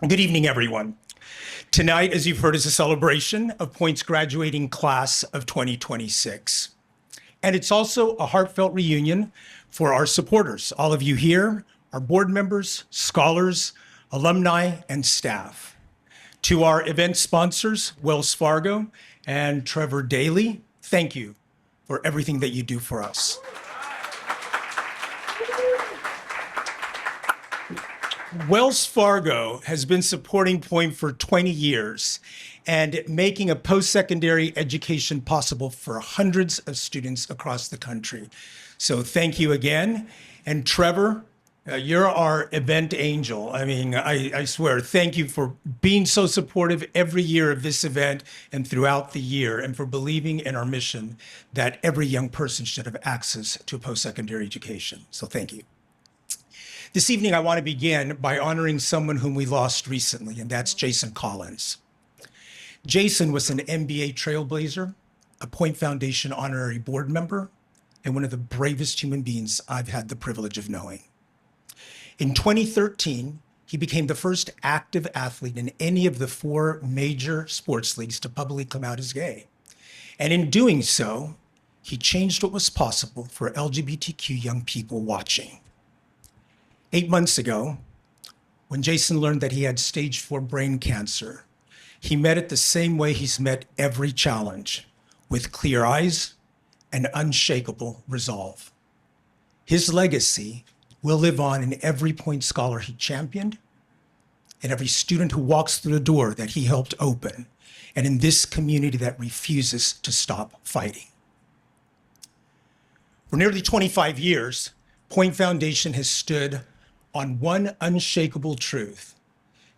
Good evening, everyone. Tonight, as you've heard, is a celebration of Point's graduating class of 2026. And it's also a heartfelt reunion for our supporters, all of you here, our board members, scholars, alumni, and staff. To our event sponsors, Wells Fargo and Trevor Daly, thank you for everything that you do for us. Wells Fargo has been supporting Point for 20 years and making a post-secondary education possible for hundreds of students across the country. So thank you again. And Trevor, you're our event angel. I mean, I swear, thank you for being so supportive every year of this event and throughout the year, and for believing in our mission that every young person should have access to a post-secondary education. So thank you. This evening, I want to begin by honoring someone whom we lost recently, and that's Jason Collins. Jason was an MBA trailblazer, a Point Foundation honorary board member, and one of the bravest human beings I've had the privilege of knowing. In 2013, he became the first active athlete in any of the 4 major sports leagues to publicly come out as gay. And in doing so, he changed what was possible for LGBTQ young people watching. 8 months ago, when Jason learned that he had stage 4 brain cancer, he met it the same way he's met every challenge, with clear eyes and unshakable resolve. His legacy will live on in every Point scholar he championed, and every student who walks through the door that he helped open, and in this community that refuses to stop fighting. For nearly 25 years, Point Foundation has stood on one unshakable truth.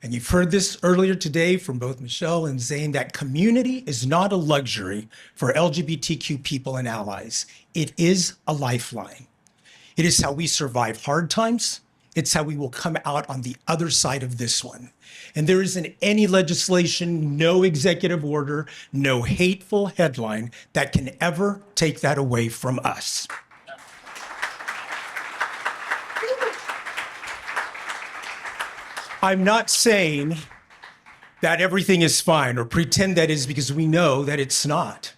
And you've heard this earlier today from both Michelle and Zane, that community is not a luxury for LGBTQ people and allies. It is a lifeline. It is how we survive hard times. It's how we will come out on the other side of this one. And there isn't any legislation, no executive order, no hateful headline that can ever take that away from us. I'm not saying that everything is fine or pretend that is, because we know that it's not.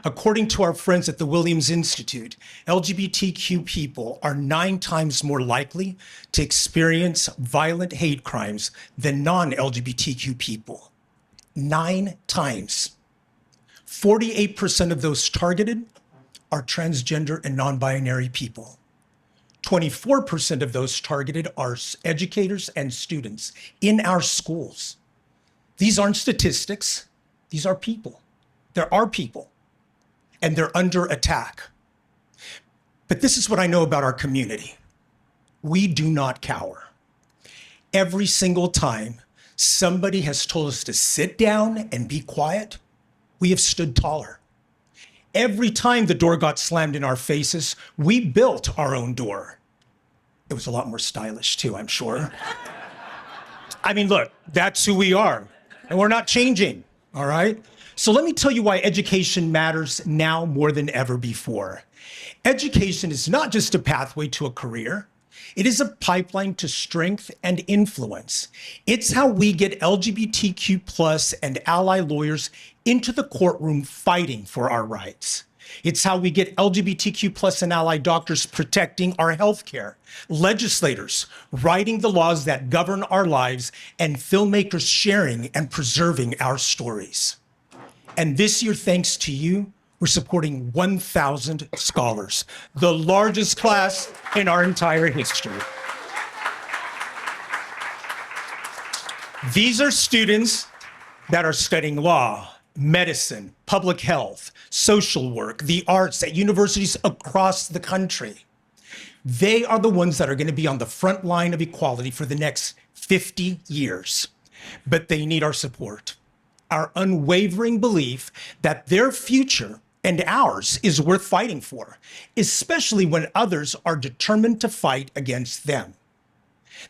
According to our friends at the Williams Institute, LGBTQ people are 9 times more likely to experience violent hate crimes than non-LGBTQ people. 9 times. 48% of those targeted are transgender and non-binary people. 24% of those targeted are educators and students in our schools. These aren't statistics, these are people. There are people, and they're under attack. But this is what I know about our community. We do not cower. Every single time somebody has told us to sit down and be quiet, we have stood taller. Every time the door got slammed in our faces, we built our own door. It was a lot more stylish too, I'm sure. I mean, look, that's who we are, and we're not changing, all right? So let me tell you why education matters now more than ever before. Education is not just a pathway to a career. It is a pipeline to strength and influence. It's how we get LGBTQ plus and ally lawyers into the courtroom fighting for our rights. It's how we get LGBTQ plus and ally doctors protecting our healthcare, legislators writing the laws that govern our lives, and filmmakers sharing and preserving our stories. And this year, thanks to you, we're supporting 1,000 scholars, the largest class in our entire history. These are students that are studying law, medicine, public health, social work, the arts at universities across the country. They are the ones that are going to be on the front line of equality for the next 50 years. But they need our support, our unwavering belief that their future and ours is worth fighting for, especially when others are determined to fight against them.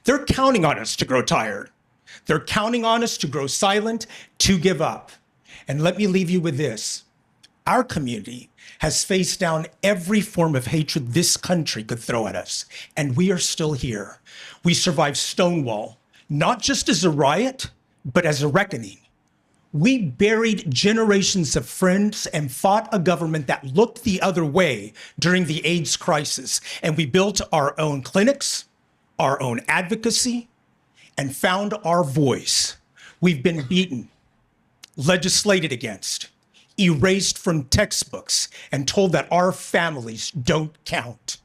They're counting on us to grow tired. They're counting on us to grow silent, to give up. And let me leave you with this. Our community has faced down every form of hatred this country could throw at us, and we are still here. We survived Stonewall, not just as a riot, but as a reckoning. We buried generations of friends and fought a government that looked the other way during the AIDS crisis. And we built our own clinics, our own advocacy, and found our voice. We've been beaten, legislated against, erased from textbooks, and told that our families don't count.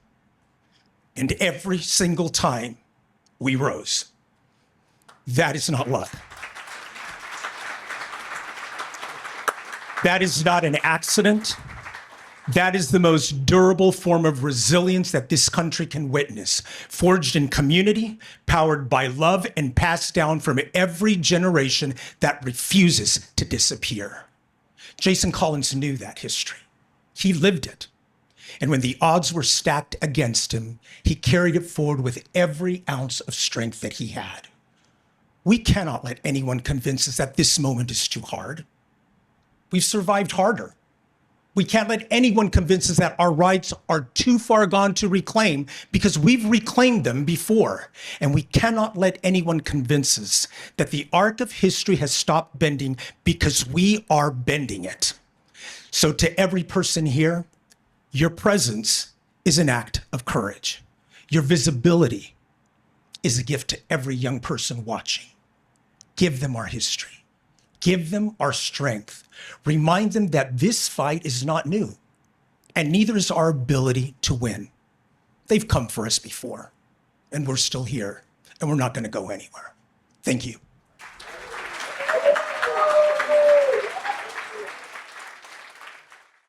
And every single time we rose. That is not luck. That is not an accident. That is the most durable form of resilience that this country can witness, forged in community, powered by love, and passed down from every generation that refuses to disappear. Jason Collins knew that history. He lived it. And when the odds were stacked against him, he carried it forward with every ounce of strength that he had. We cannot let anyone convince us that this moment is too hard. We've survived harder. We can't let anyone convince us that our rights are too far gone to reclaim, because we've reclaimed them before. And we cannot let anyone convince us that the arc of history has stopped bending, because we are bending it. So to every person here, your presence is an act of courage. Your visibility is a gift to every young person watching. Give them our history. Give them our strength. Remind them that this fight is not new, and neither is our ability to win. They've come for us before, and we're still here, and we're not going to go anywhere. Thank you.